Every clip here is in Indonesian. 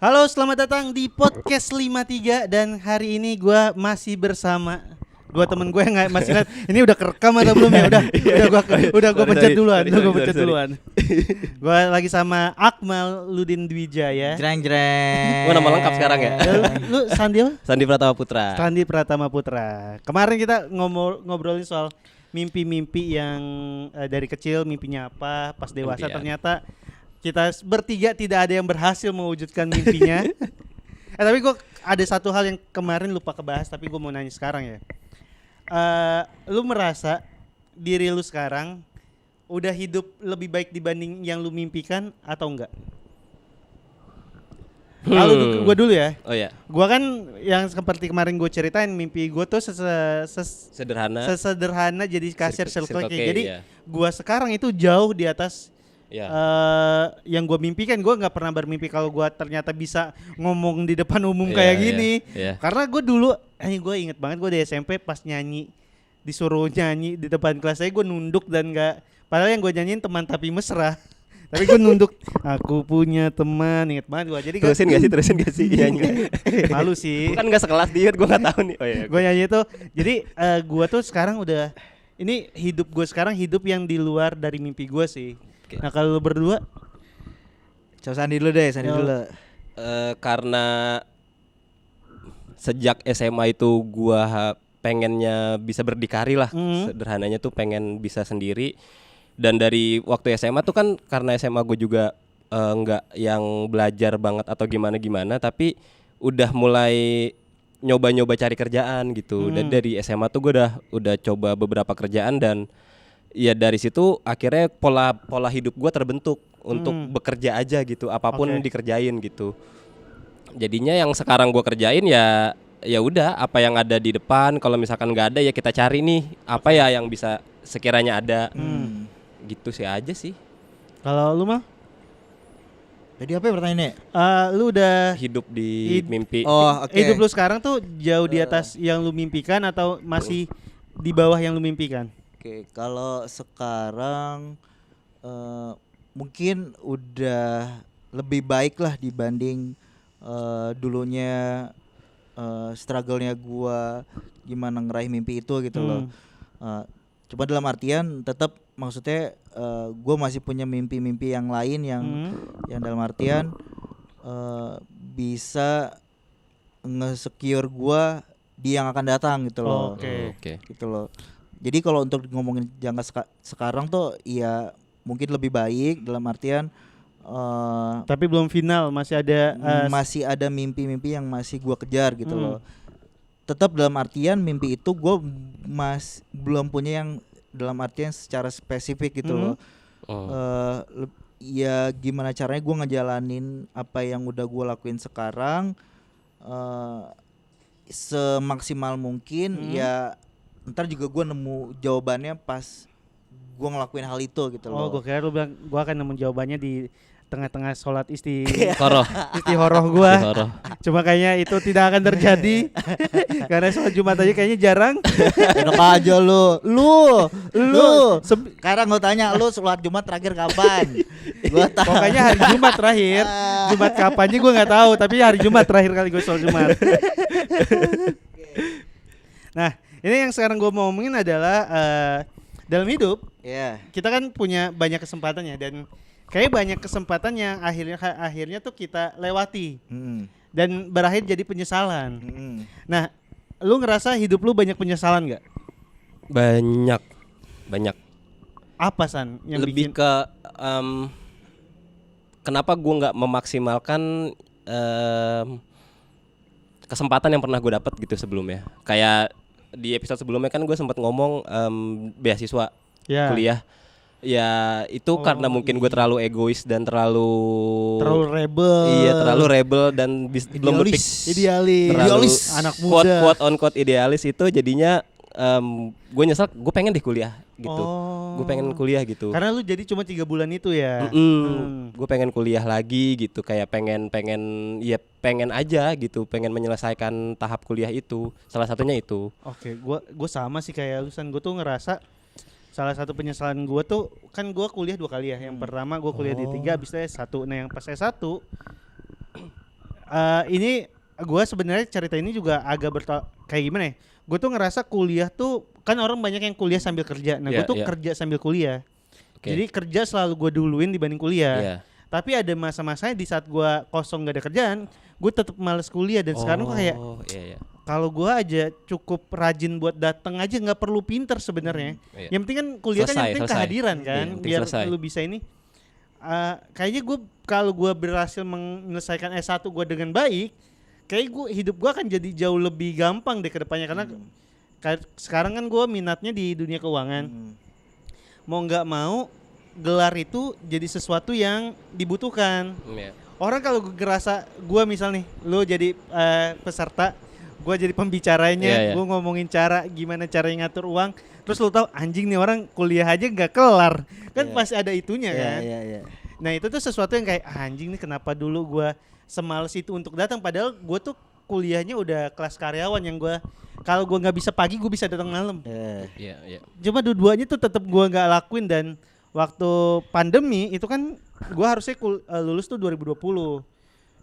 Halo, selamat datang di podcast 53 dan hari ini gue masih bersama dua temen gue yang masih lihat ini udah kerekam atau belum ya? Udah gue pencet duluan, Gue lagi sama Akmal Ludin Dwijaya. Jreng. Gua nama lengkap sekarang ya. Lu Sandi apa? Sandi Pratama Putra. Sandi Pratama Putra. Kemarin kita ngobrolin soal mimpi-mimpi yang dari kecil mimpinya apa, pas dewasa Impian. ternyata kita bertiga tidak ada yang berhasil mewujudkan mimpinya. Tapi gue ada satu hal yang kemarin lupa kebahas, tapi gue mau nanya sekarang ya. Lu merasa diri lu sekarang udah hidup lebih baik dibanding yang lu mimpikan atau enggak? Kalau gue dulu ya. Oh ya, Gue kan yang seperti kemarin gue ceritain, mimpi gue tuh sesederhana jadi kasir Circle K. Jadi iya. gue sekarang itu jauh di atas Ya. yang gue mimpikan. Gue nggak pernah bermimpi kalau gue ternyata bisa ngomong di depan umum Iya, kayak iya, gini. iya. Karena gue dulu, gue inget banget gue di SMP pas nyanyi, disuruh nyanyi di depan kelas saya, gue nunduk dan nggak. Padahal yang gue nyanyiin teman tapi mesra. Tapi gue nunduk. Aku punya teman, inget banget gue. Jadi Terusin gak sih nyanyi? malu sih. Kan gak sekelas dia, gue gak tahu nih. Oh iya. Gue nyanyi itu. Jadi gue tuh sekarang udah, ini hidup gue sekarang hidup yang di luar dari mimpi gue sih. Oke. Nah kalau lu berdua, Coba Sandi dulu deh, Yo. dulu. Karena sejak SMA itu gua pengennya bisa berdikari lah. Sederhananya tuh pengen bisa sendiri. Dan dari waktu SMA tuh kan karena SMA gue juga nggak yang belajar banget atau gimana, tapi udah mulai nyoba-nyoba cari kerjaan gitu. Dan dari SMA tuh gue udah coba beberapa kerjaan dan ya dari situ akhirnya pola hidup gue terbentuk untuk bekerja aja gitu, apapun Oke. dikerjain gitu. Jadinya yang sekarang gue kerjain ya udah apa yang ada di depan. Kalau misalkan nggak ada ya kita cari nih apa ya yang bisa sekiranya ada. Gitu sih aja sih. kalau lu mah, Jadi apa ya pertanyaannya? lu udah Hidup di mimpi. Oh, oke. hidup lu sekarang tuh jauh di atas yang lu mimpikan atau masih di bawah yang lu mimpikan? Oke, kalau sekarang mungkin udah lebih baik lah dibanding dulunya struggle-nya gua gimana ngeraih mimpi itu gitu loh. Cuma dalam artian tetap maksudnya gue masih punya mimpi-mimpi yang lain yang dalam artian bisa nge-secure gue di yang akan datang gitu loh. Oke. Gitu loh. Jadi kalau untuk ngomongin jangka sekarang tuh ya mungkin lebih baik dalam artian Tapi belum final, masih ada masih ada mimpi-mimpi yang masih gue kejar gitu loh. Tetap dalam artian mimpi itu gue belum punya yang dalam artian secara spesifik gitu loh. Ya gimana caranya gue ngejalanin apa yang udah gue lakuin sekarang semaksimal mungkin. Ya ntar juga gue nemu jawabannya pas gue ngelakuin hal itu gitu loh. Oh, gue kira lu bilang gue akan nemu jawabannya di tengah-tengah sholat Koroh. istihoroh gue. Koroh. Cuma kayaknya itu tidak akan terjadi karena sholat Jumat aja kayaknya jarang. Enak aja lu sekarang gue tanya lu sholat Jumat terakhir kapan? Gua tahu. Pokoknya hari Jumat terakhir. Jumat kapannya gue nggak tahu, tapi hari Jumat terakhir kali gue sholat Jumat. Nah, ini yang sekarang gue mau ngomongin adalah dalam hidup Ya. kita kan punya banyak kesempatan ya, dan kayak banyak kesempatan yang akhirnya tuh kita lewati dan berakhir jadi penyesalan. Nah, lu ngerasa hidup lu banyak penyesalan nggak? Banyak. Apa San yang Lebih bikin? ke kenapa gue nggak memaksimalkan kesempatan yang pernah gue dapat gitu sebelumnya. Kayak di episode sebelumnya kan gue sempat ngomong beasiswa Ya. kuliah. Ya itu karena mungkin gue terlalu egois dan terlalu rebel. Iya, terlalu rebel dan belum berpikir Idealis. terlalu Anak muda. quote on quote idealis itu jadinya gue nyesel, gue pengen deh kuliah gitu. Gue pengen kuliah gitu. Karena lu jadi cuma 3 bulan itu ya. Gue pengen kuliah lagi gitu, kayak pengen aja gitu, pengen menyelesaikan tahap kuliah itu. Salah satunya itu. Oke, gua sama sih kayak lu San. Gue tuh ngerasa salah satu penyesalan gue tuh kan gue kuliah 2 kali ya. Yang pertama gue kuliah di 3, abis itu S1. Nah yang pas S1 Ini gue sebenarnya cerita ini juga agak kayak gimana ya? Gue tuh ngerasa kuliah tuh kan orang banyak yang kuliah sambil kerja. Nah, gue tuh kerja sambil kuliah. Jadi kerja selalu gue duluin dibanding kuliah. Tapi ada masa-masanya di saat gue kosong gak ada kerjaan, gue tetap males kuliah dan sekarang gue kayak kalau gue aja cukup rajin buat datang aja, nggak perlu pinter sebenarnya. Yang penting kan kuliah kan yang penting kehadiran kan, biar lu bisa ini. Kayaknya gue kalau gue berhasil menyelesaikan S1 gue dengan baik, kayak hidup gue akan jadi jauh lebih gampang deh ke depannya karena sekarang kan gue minatnya di dunia keuangan. Mau nggak mau gelar itu jadi sesuatu yang dibutuhkan. Orang kalau ngerasa gue misal nih, lu jadi peserta, gue jadi pembicaranya, gue ngomongin gimana cara ngatur uang, terus lu tahu anjing nih orang kuliah aja nggak kelar, kan pasti ada itunya kan. Nah itu tuh sesuatu yang kayak anjing nih kenapa dulu gue semales itu untuk datang, padahal gue tuh kuliahnya udah kelas karyawan yang gue kalau gue nggak bisa pagi gue bisa datang malam. Cuma dua-duanya tuh tetap gue nggak lakuin dan waktu pandemi itu kan gue harusnya lulus tuh 2020.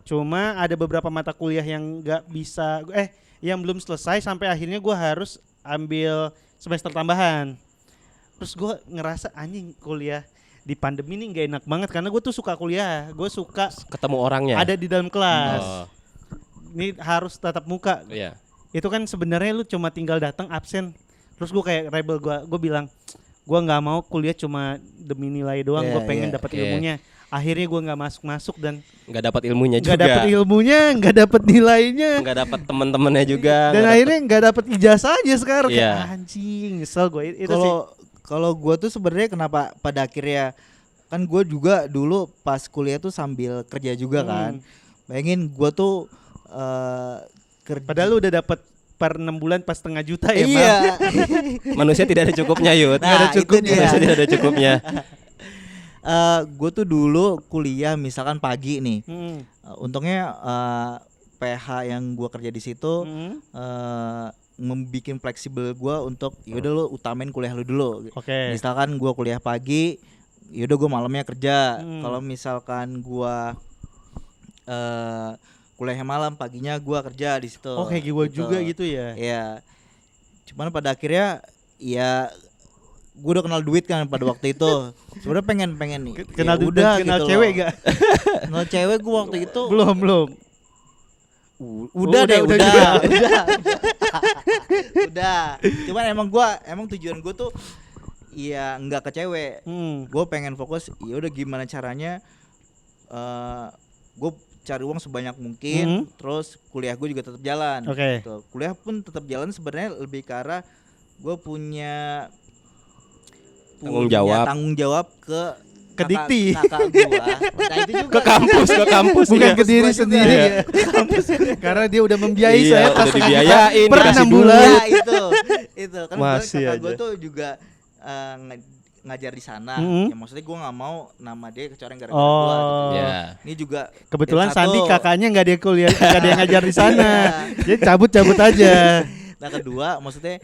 Cuma ada beberapa mata kuliah yang nggak bisa yang belum selesai sampai akhirnya gue harus ambil semester tambahan. Terus gue ngerasa anjing kuliah di pandemi ini nggak enak banget karena gue tuh suka kuliah, gue suka ketemu orangnya, ada di dalam kelas. Ini harus tatap muka. Itu kan sebenarnya lu cuma tinggal datang absen. Terus gue kayak rebel, gue bilang gue nggak mau kuliah cuma demi nilai doang, gue pengen dapat ilmunya. Akhirnya gue nggak masuk dan nggak dapat ilmunya juga, nggak dapat nilainya, nggak dapat teman-temannya juga, dan akhirnya nggak dapat ijazahnya sekarang. Anjing, nyesel gue itu sih. Kalau gue tuh sebenarnya kenapa pada akhirnya kan gue juga dulu pas kuliah tuh sambil kerja juga kan. Bayangin gue tuh kerja. Padahal lu udah dapat per 6 bulan pas setengah juta ya. Iya. Manusia tidak ada cukupnya Yud. Nah, ada cukupnya. Manusia tidak ada cukupnya. Gue tuh dulu kuliah misalkan pagi nih. Untungnya PH yang gue kerja di situ membikin fleksibel gue untuk yaudah lu utamain kuliah lu dulu. Misalkan gue kuliah pagi, yaudah gue malamnya kerja. Kalau misalkan gue kuliahnya malam, paginya gue kerja di situ. Kayak gue juga gitu ya. Iya. Cuman pada akhirnya ya gue udah kenal duit kan pada waktu itu. Sebenarnya pengen nih. Kenal duit, kenal gitu cewek loh. gak? Kenal cewek gue waktu itu. Belum. Udah. Cuman emang tujuan gue tuh ya nggak ke cewek. Gue pengen fokus. Ya udah gimana caranya? Gue cari uang sebanyak mungkin, terus kuliah gue juga tetap jalan. Gitu. Kuliah pun tetap jalan sebenarnya lebih ke arah gue punya tanggung jawab ke Dikti. Kakak gua. Nah, itu juga. Ke kampus bukan ke diri sendiri ya. Karena dia udah membiayai saya udah dibiayain per 6 bulan. Ya, itu kan kakak gue tuh juga ngajar di sana. Ya maksudnya gue nggak mau nama dia kecoreng gara-gara gue gitu. Ini juga kebetulan Sandi kakaknya nggak dia kuliah, nggak dia ngajar di sana. Jadi cabut aja. Nah kedua maksudnya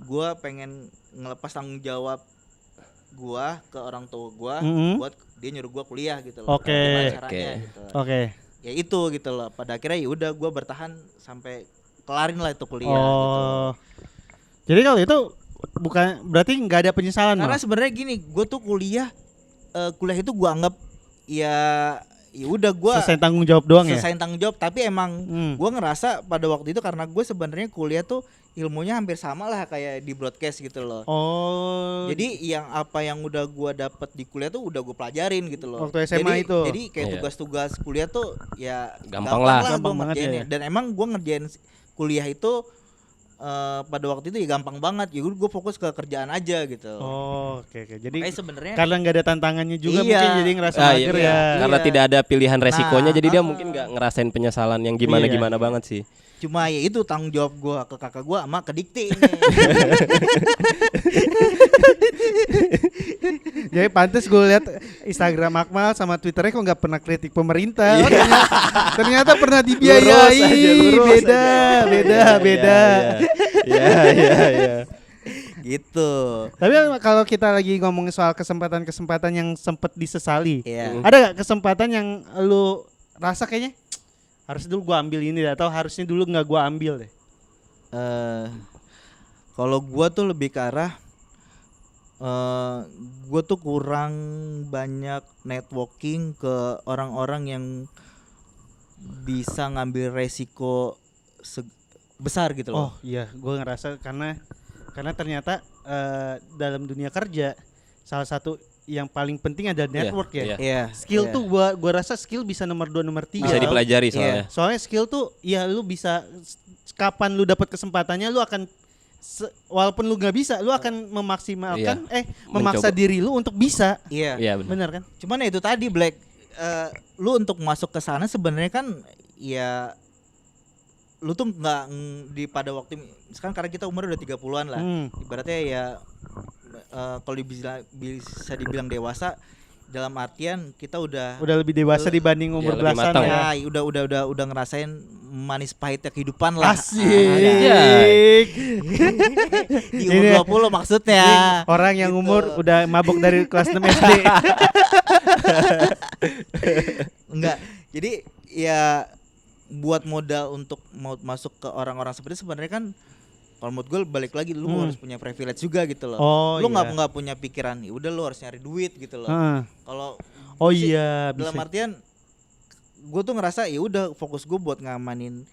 gue pengen ngelepas tanggung jawab gue ke orang tua gue buat dia nyuruh gue kuliah gitu loh. Ya itu gitu loh. Pada akhirnya ya udah gue bertahan sampai kelarin lah itu kuliah gitu. Jadi kalau itu bukan berarti nggak ada penyesalan. Karena sebenarnya gini, gue tuh kuliah itu gue anggap ya udah gue selesai tanggung jawab doang ya. Selesai tanggung jawab, tapi emang gue ngerasa pada waktu itu karena gue sebenarnya kuliah tuh ilmunya hampir sama lah kayak di broadcast gitu loh. Jadi apa yang udah gue dapet di kuliah tuh udah gue pelajarin gitu loh. Waktu SMA itu. Jadi kayak tugas-tugas kuliah tuh ya gampang lah gue ngerjainnya. Dan emang gue ngerjain kuliah itu pada waktu itu ya gampang banget. Ya gue fokus ke kerjaan aja gitu. Oke. Jadi sebenarnya karena nggak ada tantangannya juga mungkin jadi ngerasa mager ya. Karena tidak ada pilihan resikonya, jadi dia mungkin nggak ngerasain penyesalan yang gimana banget sih. Cuma ya itu tanggung jawab gue ke kakak gue sama ke Dikti ini. Jadi pantes gue lihat Instagram Akmal sama Twitternya kok nggak pernah kritik pemerintah. Ternyata pernah dibiayai. Beda. Iya. Gitu. Tapi kalau kita lagi ngomongin soal kesempatan yang sempet disesali, ada gak kesempatan yang lu rasa kayaknya harus dulu gua ambil ini deh, atau harusnya dulu nggak gua ambil deh? Kalau gua tuh lebih ke arah gua tuh kurang banyak networking ke orang-orang yang bisa ngambil resiko besar gitu Oh loh. iya, gua ngerasa karena ternyata dalam dunia kerja salah satu yang paling penting adalah network ya. iya. Iya. Skill iya. tuh gua rasa skill bisa nomor 2 nomor 3. Bisa dipelajari soalnya. Soalnya skill tuh ya lu bisa kapan lu dapat kesempatannya lu akan walaupun lu nggak bisa lu akan memaksimalkan memaksa Mencoba. diri lu untuk bisa. Iya. Iya benar. Benar kan? Cuman ya itu tadi Black, lu untuk masuk ke sana sebenarnya kan ya lu tuh nggak di pada waktu sekarang karena kita umur udah 30-an lah. Ibaratnya ya kalau bisa dibilang dewasa dalam artian kita udah Udah lebih dewasa dibanding umur lebih belasan matang ya. ya udah ngerasain manis pahitnya kehidupan lah. Asik. Di Ini- umur 20 maksudnya. Orang yang Gitu. umur udah mabok dari kelas 6 SD. Enggak. Jadi ya buat modal untuk mau masuk ke orang-orang seperti itu sebenarnya kan kalau menurut gue balik lagi lu harus punya privilege juga gitu loh. Oh, Lu iya. nggak punya pikiran, ya udah lu harus nyari duit gitu loh. Heeh. Kalau Oh sih, iya, dalam bisa. artian gue tuh ngerasa ya udah fokus gue buat ngamanin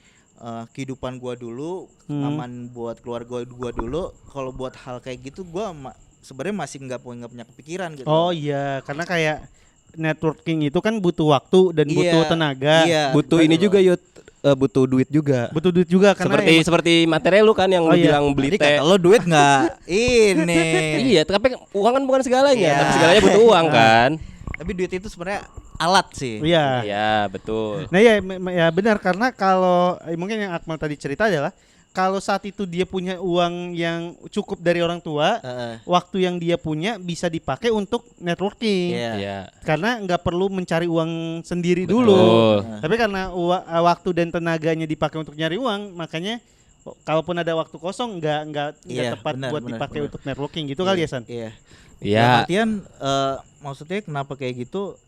kehidupan gue dulu, aman buat keluarga gue dulu. Kalau buat hal kayak gitu gue sebenarnya masih nggak punya kepikiran gitu. Oh iya, karena kayak networking itu kan butuh waktu dan butuh Iya, tenaga. iya, Butuh ini betul. juga Yud, butuh duit juga. Butuh duit juga karena Seperti materi lu kan yang Oh, lu iya. bilang beli Jadi teh. kata lo duit nggak? Ini. Iya, tapi uang kan bukan segalanya, Iya. tapi segalanya butuh uang kan. Tapi duit itu sebenarnya alat sih. iya. Iya, betul. Nah ya, ya benar karena kalau mungkin yang Akmal tadi cerita adalah kalau saat itu dia punya uang yang cukup dari orang tua, waktu yang dia punya bisa dipakai untuk networking. Iya. Iya. Karena nggak perlu mencari uang sendiri Betul. dulu. Tapi karena waktu dan tenaganya dipakai untuk nyari uang, makanya kalaupun ada waktu kosong nggak Iya, tepat benar, buat benar, dipakai benar. untuk networking gitu kali ya San. Iya. Iya. Dalam artian maksudnya kenapa kayak gitu?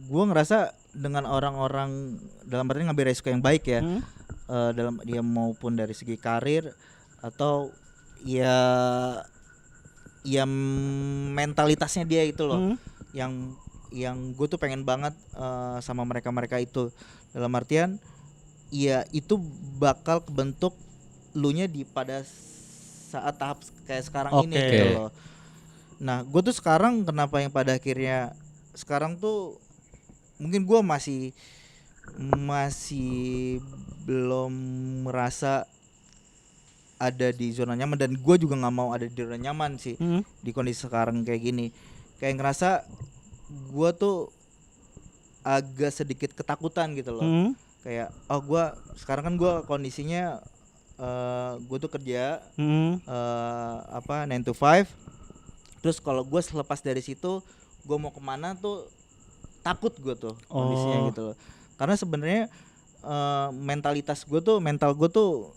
Gua ngerasa dengan orang-orang dalam artian ngambil resiko yang baik ya. Dalam dia maupun dari segi karir atau ya mentalitasnya dia itu loh. Yang gue tuh pengen banget sama mereka itu dalam artian ya itu bakal kebentuk lunya di pada saat tahap kayak sekarang ini Oke. gitu loh. Nah gue tuh sekarang kenapa yang pada akhirnya sekarang tuh mungkin gue masih belum merasa ada di zona nyaman dan gue juga nggak mau ada di zona nyaman sih di kondisi sekarang kayak gini. Kayak ngerasa gue tuh agak sedikit ketakutan gitu loh. Kayak gue sekarang kan gue kondisinya gue tuh kerja 9 to 5. Terus kalau gue selepas dari situ gue mau kemana tuh takut gue tuh kondisinya gitu loh. Karena sebenarnya mental gue tuh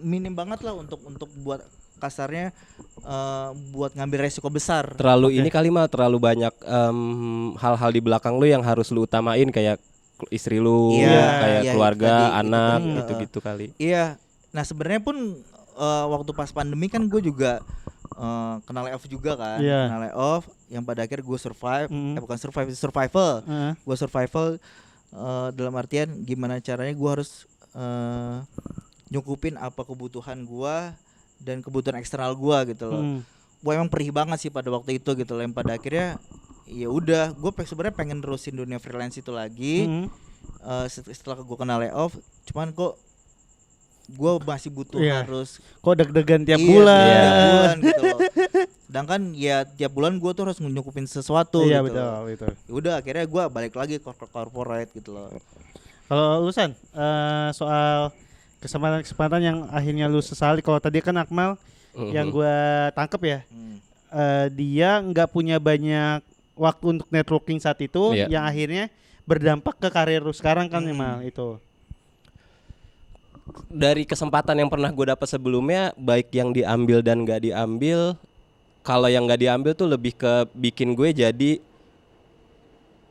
minim banget lah untuk buat kasarnya buat ngambil resiko besar. Terlalu ini kali mah terlalu banyak hal-hal di belakang lu yang harus lu utamain kayak istri lu, Iya, kayak iya, keluarga, itu tadi, anak itu tadi, gitu-gitu kali. Iya. Nah sebenarnya pun waktu pas pandemi kan gue juga kena layoff juga kan. Iya. Kena layoff yang pada akhir gue survive, bukan survival. Gue survival dalam artian gimana caranya gue harus nyukupin apa kebutuhan gue dan kebutuhan eksternal gue gitu loh. Gue emang perih banget sih pada waktu itu gitu loh. Yang pada akhirnya ya udah gue sebenarnya pengen terusin dunia freelance itu lagi. Setelah gue kena layoff, cuman kok gue masih butuh harus kok deg-degan tiap tiap bulan. bulan gitu loh. Sedangkan ya tiap bulan gue tuh harus nyukupin sesuatu Iya gitu loh. betul. Ya udah akhirnya gue balik lagi ke corporate gitu loh. Kalau lu San, soal kesempatan yang akhirnya lu sesali, kalau tadi kan Akmal yang gua tangkep ya, dia nggak punya banyak waktu untuk networking saat itu, yang akhirnya berdampak ke karir lu sekarang kan Mal itu. Dari kesempatan yang pernah gue dapat sebelumnya, baik yang diambil dan gak diambil, kalau yang gak diambil tuh lebih ke bikin gue jadi,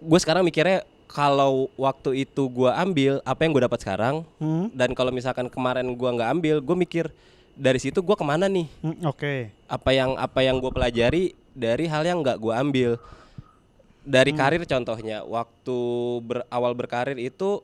gue sekarang mikirnya kalau waktu itu gua ambil apa yang gua dapat sekarang, dan kalau misalkan kemarin gua nggak ambil, gua mikir dari situ gua kemana nih? Oke. Apa yang gua pelajari dari hal yang nggak gua ambil. Dari karir contohnya, waktu awal berkarir itu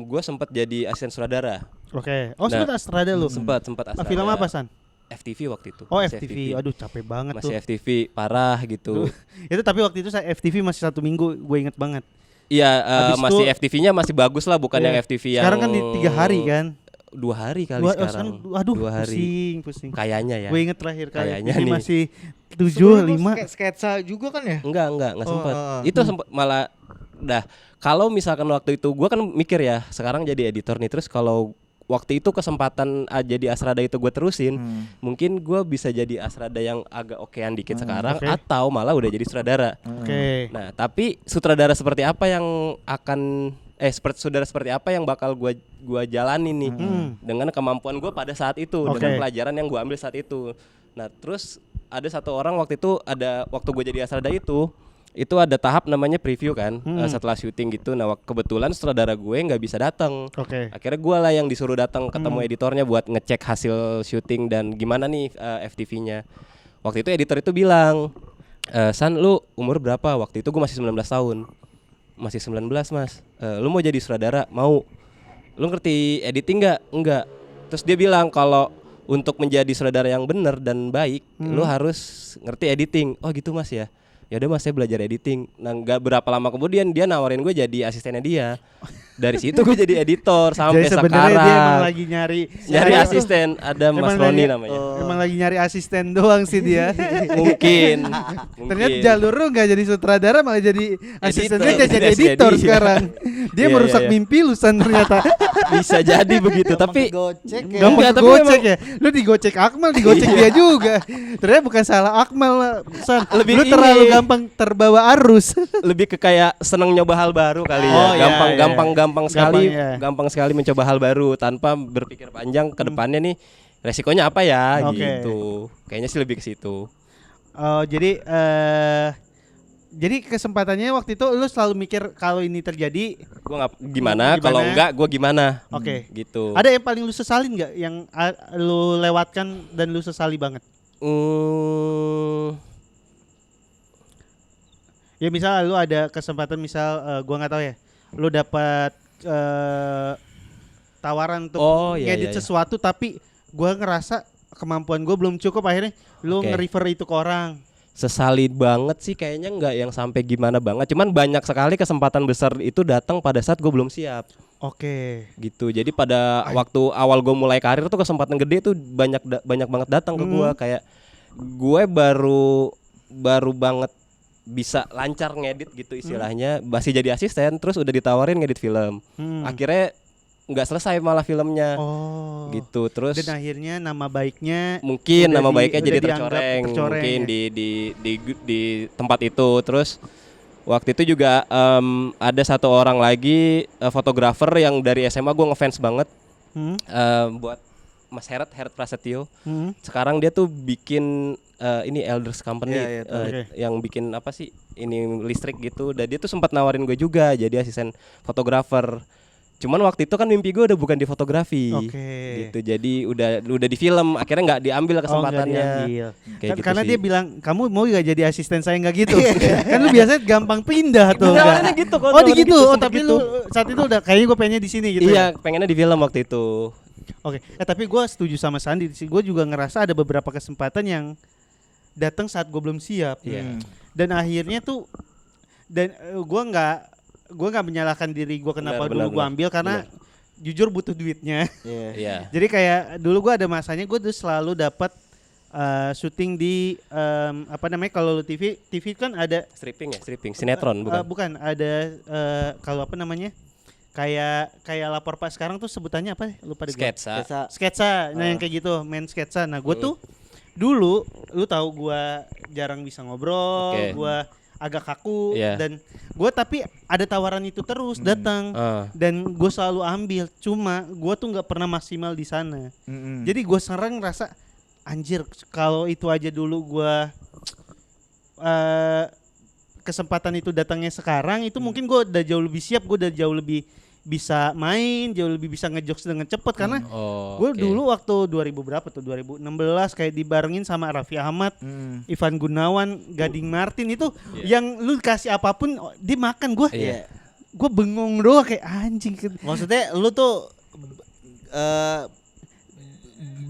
gua sempat jadi asisten sutradara. Oke. Oh, Nah, sempat Astrada lu. Sempat Ah, Astrada. film apa, San? FTV waktu itu. Oh, Masih FTV. Aduh, capek banget Masih tuh. FTV parah gitu. Itu tapi waktu itu saya FTV masih 1 minggu, gue inget banget. Iya, Habis masih itu- FTV-nya masih bagus lah, bukan Iya. yang FTV yang Sekarang kan di 3 hari kan. 2 hari kali sekarang. Aduh, 2 hari. pusing. Kayaknya ya. Gue inget terakhir kali Kayaknya ini nih. masih 7, Sebelum lu 5. sketsa juga kan ya? Enggak Oh, sempat. oh. Itu sempat malah kalau misalkan waktu itu gua kan mikir ya, sekarang jadi editor nih, terus kalau waktu itu kesempatan jadi Asrada itu gue terusin, mungkin gue bisa jadi Asrada yang agak okean dikit sekarang, oke. atau malah udah jadi sutradara. Oke. Nah, tapi sutradara seperti apa yang akan sutradara seperti apa yang bakal gua jalanin nih dengan kemampuan gue pada saat itu, Oke. dengan pelajaran yang gue ambil saat itu. Nah, terus ada satu orang waktu gue jadi Asrada itu ada tahap namanya preview kan, setelah syuting gitu. Nah, kebetulan sutradara gue nggak bisa datang. Oke. Akhirnya gue lah yang disuruh datang ketemu editornya buat ngecek hasil syuting dan gimana nih FTV-nya. Waktu itu editor itu bilang, San, lu umur berapa? Waktu itu gue masih 19 tahun. Masih 19, Mas. Lu mau jadi sutradara? Mau. Lu ngerti editing nggak? Enggak. Terus dia bilang kalau untuk menjadi sutradara yang benar dan baik, lu harus ngerti editing. Oh gitu, Mas ya. Ya udah, Mas, saya belajar editing. Nah, nggak berapa lama kemudian dia nawarin gue jadi asistennya dia. Dari situ gue jadi editor sampai Jadi sebenarnya sekarang. dia emang lagi nyari asisten, ada Mas Emang Roni lagi- namanya. Emang lagi nyari asisten doang sih dia. Mungkin. Ternyata jalur lu nggak jadi sutradara, malah jadi asistennya, Editor. jadi Jadi editor dia. sekarang. Dia Iya, merusak iya. mimpi lu, San, ternyata. Bisa jadi begitu, tapi gocek ya. Gampang Enggak, tapi digocek ya. Lu digocek Akmal, digocek dia juga. Ternyata bukan salah Akmal, San. Lebih Lu ini. terlalu gampang terbawa arus. lebih ke kayak seneng nyoba hal baru kali Oh, ya. iya, Gampang sekali, Gampang, iya. gampang sekali mencoba hal baru tanpa berpikir panjang ke depannya nih resikonya apa ya Oke. gitu. Kayaknya sih lebih ke situ. Oh, jadi kesempatannya waktu itu lu selalu mikir kalau ini terjadi. Gua nggak gimana, kalau enggak gua gimana. Oke. Gitu. Ada yang paling lu sesalin nggak, yang lu lewatkan dan lu sesali banget? Ya misal lu ada kesempatan, misal gua nggak tahu ya, lu dapat tawaran untuk Oh, iya, ngedit iya, iya. sesuatu, tapi gua ngerasa kemampuan gua belum cukup, akhirnya lu Oke. nge-refer itu ke orang. Sesali banget sih kayaknya nggak yang sampai gimana banget. Cuman banyak sekali kesempatan besar itu datang pada saat gue belum siap. Oke. Gitu. Jadi pada waktu awal gue mulai karir tuh kesempatan gede tuh banyak banget datang ke gue. Kayak gue baru banget bisa lancar ngedit gitu istilahnya, masih jadi asisten, terus udah ditawarin ngedit film. Akhirnya nggak selesai malah filmnya. Oh. Gitu. Terus Dan akhirnya nama baiknya mungkin udah nama baiknya udah jadi dianggap tercoreng, mungkin ya. di tempat itu. Terus waktu itu juga ada satu orang lagi fotografer yang dari SMA gue ngefans banget, buat Mas Heret Prasetyo. Sekarang dia tuh bikin ini Elders Company, Iya, iya, tahu. Oke. yang bikin apa sih ini listrik gitu. Dan dia tuh sempat nawarin gue juga jadi asisten fotografer. Cuman waktu itu kan mimpi gue udah bukan di fotografi, Oke. gitu. Jadi udah di film, akhirnya nggak diambil kesempatannya. Oh, nggak diambil. Kayak gitu Karena sih. dia bilang, kamu mau gak jadi asisten saya, nggak gitu. Kan lu biasanya gampang pindah tuh. Nggak, nggak? awalnya gitu kok, Oh, di awalnya gitu. gitu, Oh, sempet tapi gitu. lu saat itu udah kayaknya gue pengennya di sini gitu. Iya, Ya? pengennya di film waktu itu. Oke. Tapi gue setuju sama Sandi. Gue juga ngerasa ada beberapa kesempatan yang datang saat gue belum siap. Iya. Dan akhirnya tuh, gue nggak menyalahkan diri gue kenapa Benar, dulu gue benar, ambil, karena jujur butuh duitnya. Iya. Jadi kayak dulu gue ada masanya gue tuh selalu dapat syuting di apa namanya, kalau lu TV kan ada Stripping, sinetron bukan? bukan ada kalau apa namanya, kayak lapor Pak sekarang tuh sebutannya apa? Lupa deh gua. Sketsa. Nah, yang kayak gitu, main sketsa. Nah, gue tuh dulu, lu tahu gue jarang bisa ngobrol, Oke. gue agak kaku, Iya. dan gue tapi ada tawaran itu terus datang, dan gue selalu ambil. Cuma gue tuh nggak pernah maksimal di sana. Jadi gue sekarang ngerasa, anjir, kalau itu aja dulu gue kesempatan itu datangnya sekarang itu mungkin gue udah jauh lebih siap, gue udah jauh lebih bisa main, jauh lebih bisa ngejokes dengan cepet karena gue Oke. dulu waktu 2000 berapa tuh 2016 kayak dibarengin sama Raffi Ahmad, Ivan Gunawan, Gading Martin itu yang lu kasih apapun dia makan gue. Iya. Gue bengong doang kayak anjing. Maksudnya lu tuh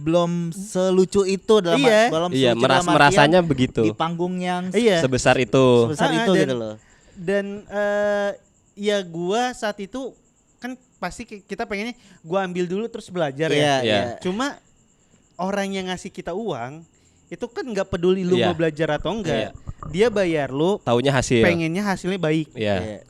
belum selucu itu dalam Iya. dalam Iya, selucu dalam artian merasanya begitu. di panggung yang Iya. Sebesar itu. sebesar itu dan, gitu loh. Dan ya gua saat itu kan pasti kita pengennya gua ambil dulu terus belajar Iya, ya. Iya. Cuma orang yang ngasih kita uang itu kan nggak peduli lu Iya. mau belajar atau enggak. Iya. Dia bayar lu, Taunya hasil. pengennya hasilnya baik. Iya. Iya.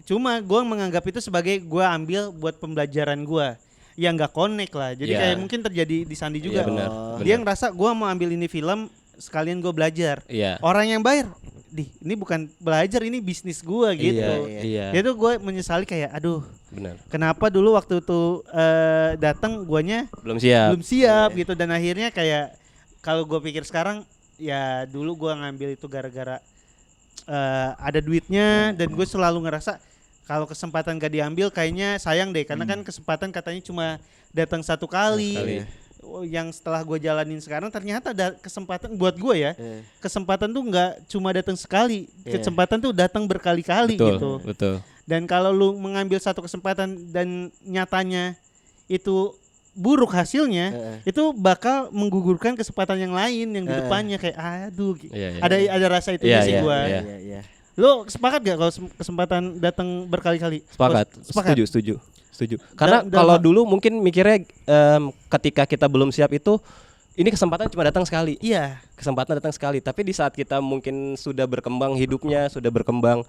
Cuma gua menganggap itu sebagai gua ambil buat pembelajaran gua. Ya nggak connect lah. Jadi Iya. kayak mungkin terjadi di Sandi juga. Iya, benar, Dia benar. ngerasa gua mau ambil ini film sekalian gua belajar. Iya. Orang yang bayar, ini bukan belajar, ini bisnis gua gitu. Iya. Itu gue menyesali kayak aduh Benar. kenapa dulu waktu itu datang guanya Belum siap. belum siap gitu, dan akhirnya kayak kalau gue pikir sekarang ya dulu gua ngambil itu gara-gara ada duitnya, dan gue selalu ngerasa kalau kesempatan gak diambil kayaknya sayang deh karena kan kesempatan katanya cuma datang satu kali. Sekali. Yang setelah gue jalanin sekarang ternyata ada kesempatan buat gue ya. Kesempatan tuh nggak cuma datang sekali, kesempatan tuh datang berkali-kali Betul. gitu. Betul. Dan kalau lu mengambil satu kesempatan dan nyatanya itu buruk hasilnya, itu bakal menggugurkan kesempatan yang lain yang di depannya kayak aduh. Iya, iya. Ada rasa itu Iya, sih iya, gua. iya. Iya. Lu sepakat gak kalau kesempatan datang berkali-kali? Sepakat. Sepakat. Setuju. Karena kalau dulu mungkin mikirnya ketika kita belum siap itu ini kesempatan cuma datang sekali. Iya. Kesempatan datang sekali, tapi di saat kita mungkin sudah berkembang hidupnya, sudah berkembang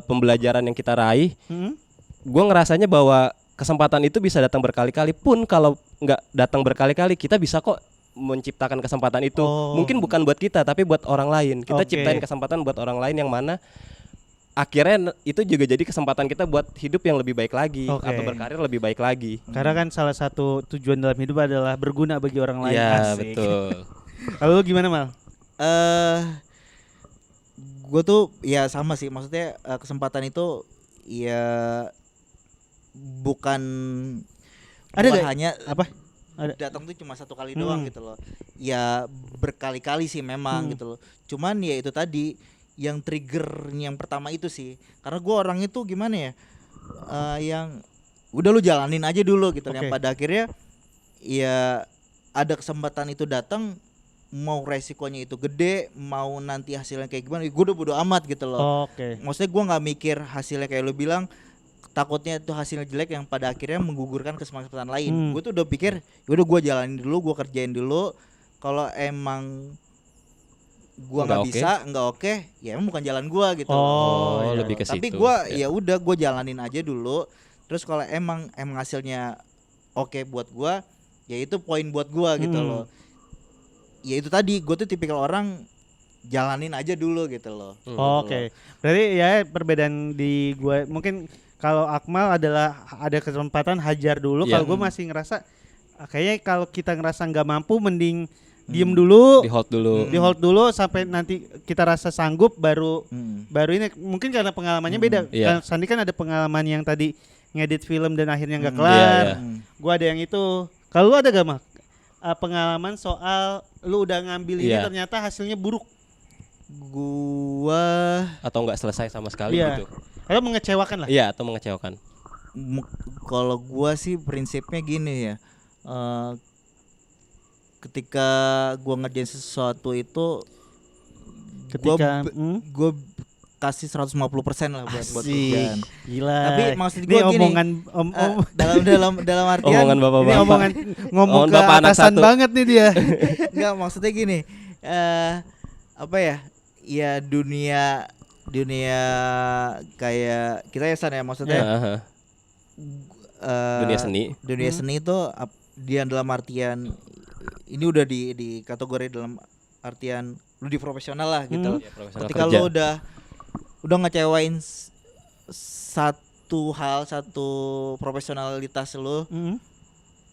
pembelajaran yang kita raih, gue ngerasanya bahwa kesempatan itu bisa datang berkali-kali. Pun kalau nggak datang berkali-kali, kita bisa kok menciptakan kesempatan itu. Mungkin bukan buat kita, tapi buat orang lain. Kita ciptain kesempatan buat orang lain yang mana akhirnya itu juga jadi kesempatan kita buat hidup yang lebih baik lagi atau berkarir lebih baik lagi. Karena kan salah satu tujuan dalam hidup adalah berguna bagi orang lain. Iya, Asik. betul. Kalau lu gimana, Mal? Gue tuh ya sama sih, maksudnya kesempatan itu ya bukan Ada gak? hanya Apa? Ada. datang tuh cuma satu kali doang gitu loh. Ya berkali-kali sih memang gitu loh. Cuman ya itu tadi yang trigger yang pertama itu sih, karena gue orang itu gimana ya, yang udah lu jalanin aja dulu gitu. Yang pada akhirnya ya ada kesempatan itu datang, mau resikonya itu gede, mau nanti hasilnya kayak gimana, gue udah bodo amat gitu loh. Maksudnya gue nggak mikir hasilnya kayak lu bilang, takutnya itu hasilnya jelek yang pada akhirnya menggugurkan kesempatan lain. Gue tuh udah pikir, udah gue jalanin dulu, gue kerjain dulu. Kalau emang gua nggak bisa, nggak oke, ya emang bukan jalan gua gitu. Oh, lebih ke situ. Tapi gua ya udah gua jalanin aja dulu. Terus kalau emang hasilnya oke buat gua, ya itu poin buat gua gitu loh. Ya itu tadi, gua tuh tipikal orang jalanin aja dulu gitu loh. Berarti ya perbedaan di gua mungkin kalau Akmal adalah ada kesempatan hajar dulu. Kalau gua masih ngerasa kayaknya kalau kita ngerasa nggak mampu mending diem dulu, di hold dulu sampai nanti kita rasa sanggup baru ini. Mungkin karena pengalamannya beda. Kan Sandi kan ada pengalaman yang tadi ngedit film dan akhirnya nggak kelar. Gua ada yang itu. Kalau lu ada gak, Mak? Pengalaman soal lu udah ngambil ini ternyata hasilnya buruk. Gua atau nggak selesai sama sekali gitu. Atau mengecewakan lah. Iya, atau mengecewakan. Kalau gua sih prinsipnya gini ya. Ketika gua ngerjain sesuatu itu, gua kasih 150% lah buat kerjaan. Gila. Tapi maksud gua gini, omongan dalam artian omongan bapak-bapak. Ini omongan ngomong ke bapak anak atasan satu. banget nih dia. Enggak, maksudnya gini, apa ya? Ya dunia kayak kita ya San ya, maksudnya dunia seni itu dia dalam artian ini udah di kategori dalam artian lu di profesional lah gitu. Ketika kerja. lu udah ngecewain satu profesionalitas lu,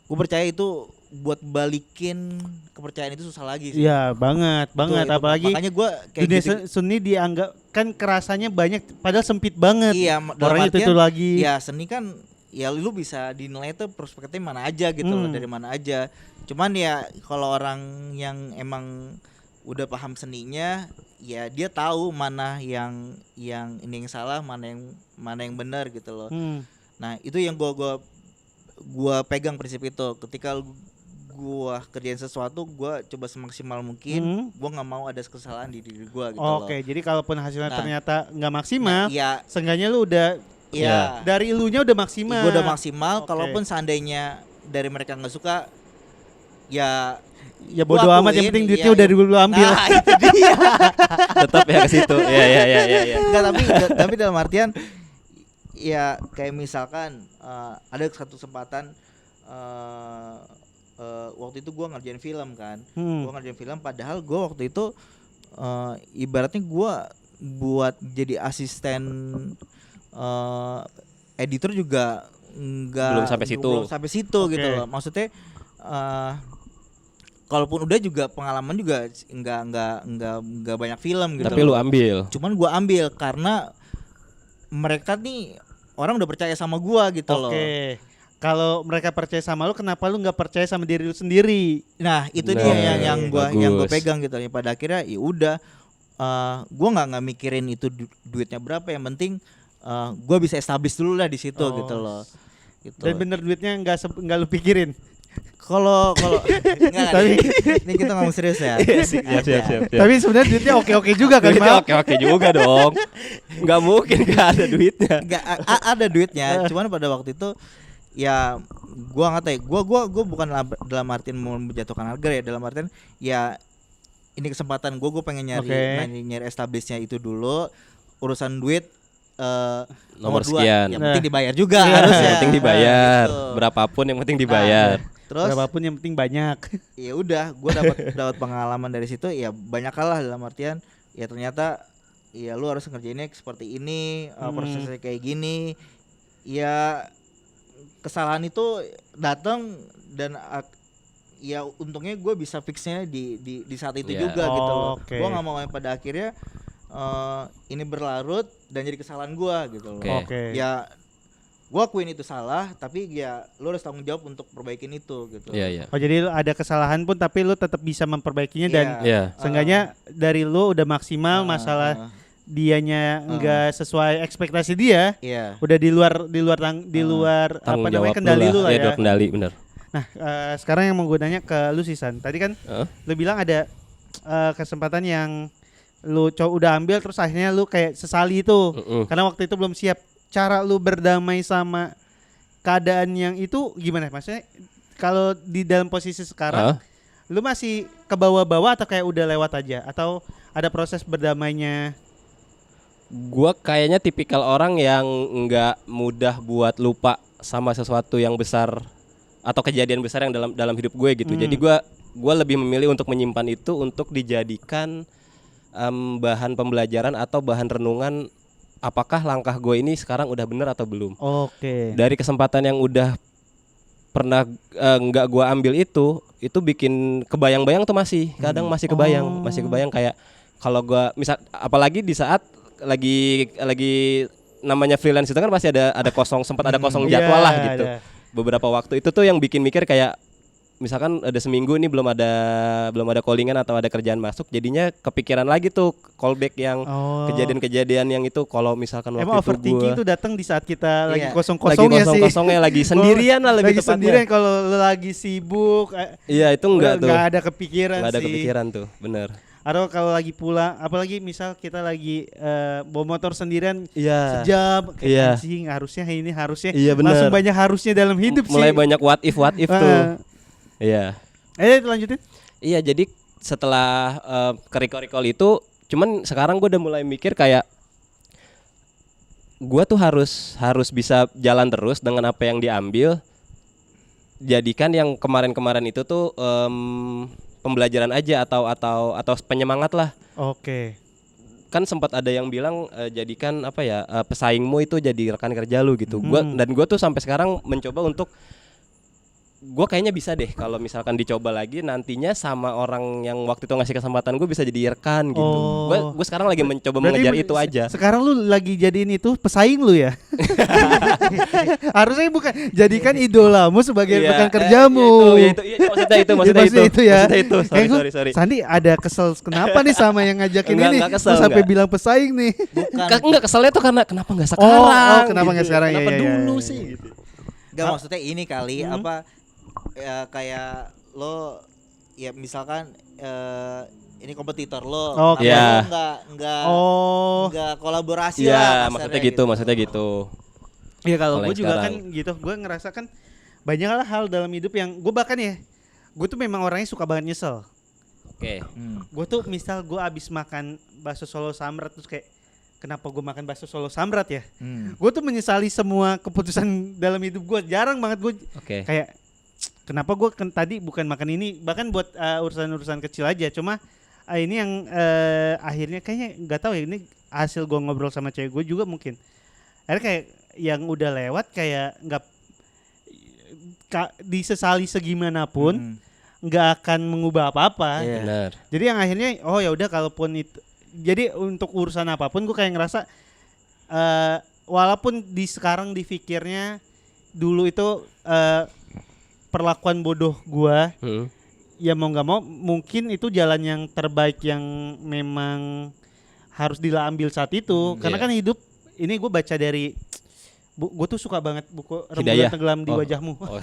gue percaya itu buat balikin kepercayaan itu susah lagi sih. Iya, banget. Itu. Apalagi Makanya gue kayak dunia gitu. seni dianggap kan kerasanya banyak padahal sempit banget. Iya, dalam Orangnya itu artian, lagi. ya seni kan ya lu bisa dinilai tuh perspektifnya mana aja gitu loh, dari mana aja. Cuman ya kalau orang yang emang udah paham seninya, ya dia tahu mana yang ini yang salah, mana yang benar gitu loh. Nah, itu yang gua pegang prinsip itu. Ketika gua kerjain sesuatu, gua coba semaksimal mungkin. Gua nggak mau ada kesalahan di diri gua gitu loh. Oke, jadi kalaupun hasilnya Nah, ternyata nggak maksimal, ya seenggaknya lu udah ya dari elunya udah maksimal. gua udah maksimal. Oke. Kalaupun seandainya dari mereka nggak suka, ya Ya bodo gua amat, yang akuin, penting duitnya ya, udah dulu ambil. Nah, itu dia. Tetap ya ke situ. Ya. Enggak, tapi dalam artian ya kayak misalkan ada satu kesempatan waktu itu gua ngerjain film kan. Gua ngerjain film, padahal gua waktu itu ibaratnya gua buat jadi asisten editor juga Belum sampai situ. gitu loh. Maksudnya kalaupun udah juga pengalaman juga enggak banyak film gitu. Tapi lu ambil. Cuman gua ambil karena mereka nih orang udah percaya sama gua gitu loh. Oke. Kalau mereka percaya sama lu, kenapa lu nggak percaya sama diri lu sendiri? Nah, itu Nah, dia yang gua bagus. pegang gitu. Ya, pada akhirnya ya udah gua nggak mikirin itu duitnya berapa, yang penting gua bisa establish dulu lah di situ gitu loh. Gitu. Dan bener duitnya nggak lu pikirin. Kalau enggak, Tapi- ini kita ngomong serius ya. Siap. Tapi sebenarnya duitnya oke-oke juga kan, Duitnya Mal? oke juga dong. Nggak mungkin gak ada duitnya. Enggak ada duitnya, cuman pada waktu itu ya gua nggak tahu ya, gua bukan dalam artian mau menjatuhkan harga ya, dalam artian ya ini kesempatan gua pengen nyari establishnya itu dulu. Urusan duit Nomor dua, sekian. yang penting dibayar juga Iya. harusnya. Yang penting dibayar. Gitu. Berapapun yang penting dibayar. Terus Berapapun yang penting banyak. ya udah gua dapat pengalaman dari situ, ya banyak kalah dalam artian ya ternyata ya lu harus ngerjainnya seperti ini, prosesnya kayak gini. Ya kesalahan itu datang dan ya untungnya gue bisa fixnya di saat itu Ya. juga gitu loh. Oke. Gue nggak mau yang pada akhirnya ini berlarut dan jadi kesalahan gue gitu loh. Oke. Ya gue akuin itu salah, tapi ya lu harus tanggung jawab untuk perbaikin itu gitu. Iya. Oh, jadi lu ada kesalahan pun tapi lu tetap bisa memperbaikinya dan Iya. seenggaknya dari lu udah maksimal, masalah dianya enggak sesuai ekspektasi dia. Iya. Udah di luar apa Tanggung namanya jawab kendali lu lah Iya, ya. luar kendali, bener. Nah, sekarang yang mau gue nanya ke lu sih, San. Tadi kan lu bilang ada kesempatan yang lu udah ambil terus akhirnya lu kayak sesali itu. Karena waktu itu belum siap. Cara lu berdamai sama keadaan yang itu gimana? Maksudnya kalau di dalam posisi sekarang lu masih ke bawah-bawah atau kayak udah lewat aja atau ada proses berdamainya? Gua kayaknya tipikal orang yang nggak mudah buat lupa sama sesuatu yang besar atau kejadian besar yang dalam hidup gue gitu. Jadi gua lebih memilih untuk menyimpan itu untuk dijadikan bahan pembelajaran atau bahan renungan, apakah langkah gue ini sekarang udah bener atau belum. Oke. Dari kesempatan yang udah pernah nggak gua ambil itu bikin kebayang-bayang tuh kadang masih kebayang kayak kalau gua misal, apalagi di saat lagi namanya freelance itu kan pasti ada kosong, sempat ada kosong jadwal lah gitu. Ada. Beberapa waktu itu tuh yang bikin mikir kayak misalkan ada seminggu ini belum ada callingan atau ada kerjaan masuk, jadinya kepikiran lagi tuh callback yang kejadian-kejadian yang itu. Kalau misalkan waktu Emang itu overthinking gua tuh datang di saat kita lagi Iya. kosong-kosongnya sih. kosongnya lagi sendirian lah lebih lagi tepatnya. sendirian, kalau lu lagi sibuk Iya, itu enggak tuh. nggak ada kepikiran Nggak ada sih. kepikiran tuh, bener. Atau kalau lagi pulang, apalagi misal kita lagi bawa motor sendirian Iya. sejam, kayak Iya. anjing harusnya Iya, bener. langsung banyak harusnya dalam hidup sih. Mulai banyak what if tuh. Iya. Lanjutin. Iya, jadi setelah ke-recall itu, cuman sekarang gue udah mulai mikir kayak gue tuh harus bisa jalan terus dengan apa yang diambil. Jadikan yang kemarin-kemarin itu tuh pembelajaran aja atau penyemangat lah. Oke. Kan sempat ada yang bilang jadikan pesaingmu itu jadi rekan kerja lu gitu. Gua tuh sampai sekarang mencoba untuk gue kayaknya bisa deh kalau misalkan dicoba lagi nantinya sama orang yang waktu itu ngasih kesempatan gue bisa jadi rekan gitu. Oh. Gue sekarang lagi mencoba Berarti mengejar itu aja. Sekarang lu lagi jadiin itu pesaing lu ya? Harusnya bukan jadikan idolamu sebagai Iya, rekan kerjamu. Maksudnya itu. Ya. Maksudnya itu. Kayak gua, Sorry. Sandi ada kesel kenapa nih sama yang ngajakin ini? Enggak kesel, Lu sampai enggak. bilang pesaing nih. Enggak keselnya tuh karena kenapa nggak sekarang? Oh, kenapa nggak sekarang? Kenapa Iya, iya, dulu iya. sih? Gitu. Enggak, maksudnya ini kali Hmm. apa ya, kayak lo ya misalkan ini kompetitor lo, Oke. kenapa Iya. lo nggak kolaborasi lah Iya, kasarnya maksudnya gitu. Iya kalau Kalau gue yang juga sekarang. kan gitu, gue ngerasa kan banyak hal dalam hidup yang gue bahkan ya, gue tuh memang orangnya suka banget nyesel. Oke. Gue tuh misal gue abis makan bakso Solo Samrat terus kayak kenapa gue makan bakso Solo Samrat ya? Gue tuh menyesali semua keputusan dalam hidup gue. Jarang banget gue Oke. kayak kenapa gue tadi bukan makan ini, bahkan buat urusan-urusan kecil aja. Cuma ini yang akhirnya kayaknya nggak tahu ya, ini hasil gue ngobrol sama cewek gue juga mungkin. Akhirnya kayak yang udah lewat kayak nggak disesali segimanapun nggak akan mengubah apa-apa. Iya. Benar. Jadi yang akhirnya oh ya udah kalaupun itu, jadi untuk urusan apapun gue kayak ngerasa walaupun di sekarang dipikirnya dulu itu perlakuan bodoh gue, ya mau nggak mau mungkin itu jalan yang terbaik yang memang harus diambil saat itu. Karena Iya. kan hidup ini gue baca dari gue tuh suka banget buku Rembulan Hidayah. Tenggelam di Oh. Wajahmu. Oh,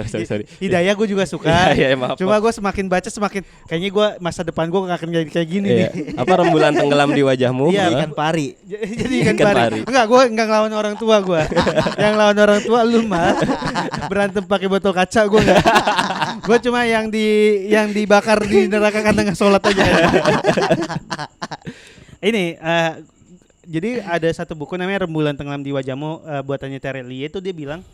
sorry. Hidayah gue juga suka. Iya, maaf. Cuma gue semakin baca semakin kayaknya gue masa depan gue gak akan jadi kayak gini Iya. nih. Apa rembulan tenggelam di wajahmu? Iya, Hah? Ikan pari. Jadi ikan Ikan pari. pari. Enggak, gue enggak ngelawan orang tua gue. Yang lawan orang tua lu mah berantem pakai botol kaca gue enggak. Gue cuma yang dibakar di neraka karena nggak sholat aja. Ini jadi ada satu buku namanya Rembulan Tenggelam di Wajahmu buatannya Terelie, itu dia bilang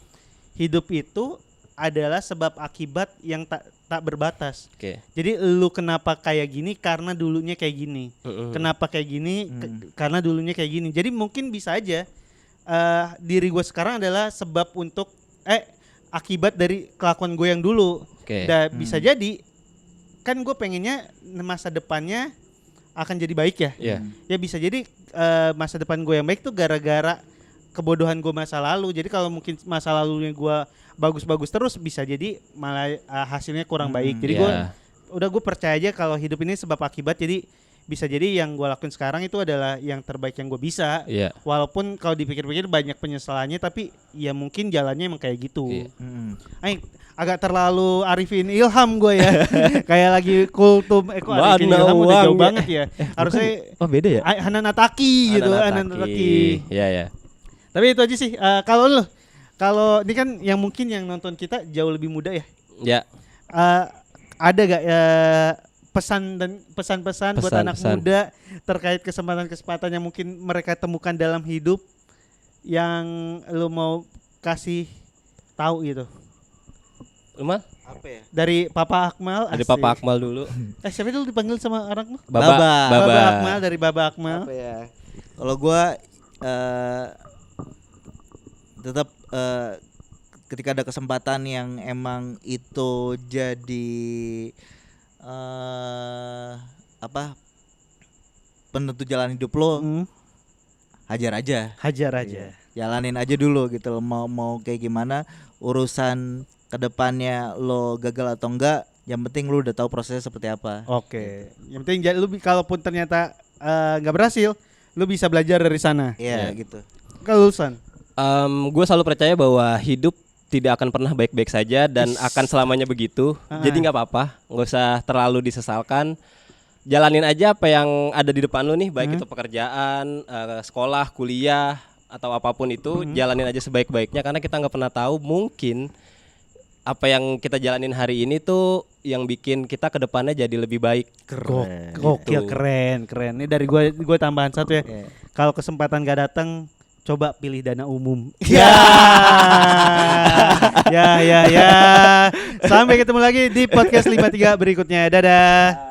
hidup itu adalah sebab akibat yang tak berbatas. Oke. Jadi lu kenapa kayak gini karena dulunya kayak gini. Kenapa kayak gini karena dulunya kayak gini. Jadi mungkin bisa aja diri gue sekarang adalah sebab untuk akibat dari kelakuan gue yang dulu. Oke. Dan bisa jadi kan gue pengennya masa depannya akan jadi baik ya. Iya. Ya bisa jadi masa depan gue yang baik tuh gara-gara kebodohan gue masa lalu. Jadi kalau mungkin masa lalunya gue bagus-bagus terus bisa jadi malah hasilnya kurang baik. Jadi Iya. gue percaya aja kalau hidup ini sebab akibat. Jadi bisa jadi yang gue lakuin sekarang itu adalah yang terbaik yang gue bisa. Iya. Walaupun kalau dipikir-pikir banyak penyesalannya, tapi ya mungkin jalannya emang kayak gitu. Iya. Agak terlalu Arifin Ilham gue ya. Kayak lagi kultum kok Arifin Mana Ilham udah jauh uangnya? banget ya. Harusnya Oh, beda ya? Hanan Ataki gitu, Hanan Ataki. Iya. Tapi itu aja sih. Kalau ini kan yang mungkin yang nonton kita jauh lebih muda ya. Ya. Ada gak pesan-pesan buat anak Pesan-pesan. muda terkait kesempatan-kesempatan yang mungkin mereka temukan dalam hidup yang lu mau kasih tahu gitu? Rumah? Apa ya? Dari Papa Akmal. Dari asik. Papa Akmal dulu. Siapa dulu dipanggil sama orang lu? Baba. Baba Akmal, dari Baba Akmal. Apa ya? Kalau gua tetap ketika ada kesempatan yang emang itu jadi penentu jalan hidup lo, hajar aja. Hajar aja. Jalanin aja dulu gitu loh. Mau kayak gimana urusan kedepannya lo gagal atau enggak, yang penting lu udah tahu prosesnya seperti apa. Oke. Yang penting lu kalaupun ternyata nggak berhasil, lu bisa belajar dari sana. Iya Iya. gitu. Kelulusan. Gue selalu percaya bahwa hidup tidak akan pernah baik-baik saja dan akan selamanya begitu. Jadi nggak apa-apa, nggak usah terlalu disesalkan. Jalanin aja apa yang ada di depan lu nih, baik itu pekerjaan, sekolah, kuliah atau apapun itu, jalanin aja sebaik-baiknya karena kita nggak pernah tahu, mungkin apa yang kita jalanin hari ini tuh yang bikin kita ke depannya jadi lebih baik. Gokil, keren. Ini dari gue tambahan satu ya. Iya. Kalau kesempatan gak datang, coba pilih dana umum. Ya. Sampai ketemu lagi di podcast 53 berikutnya. Dadah.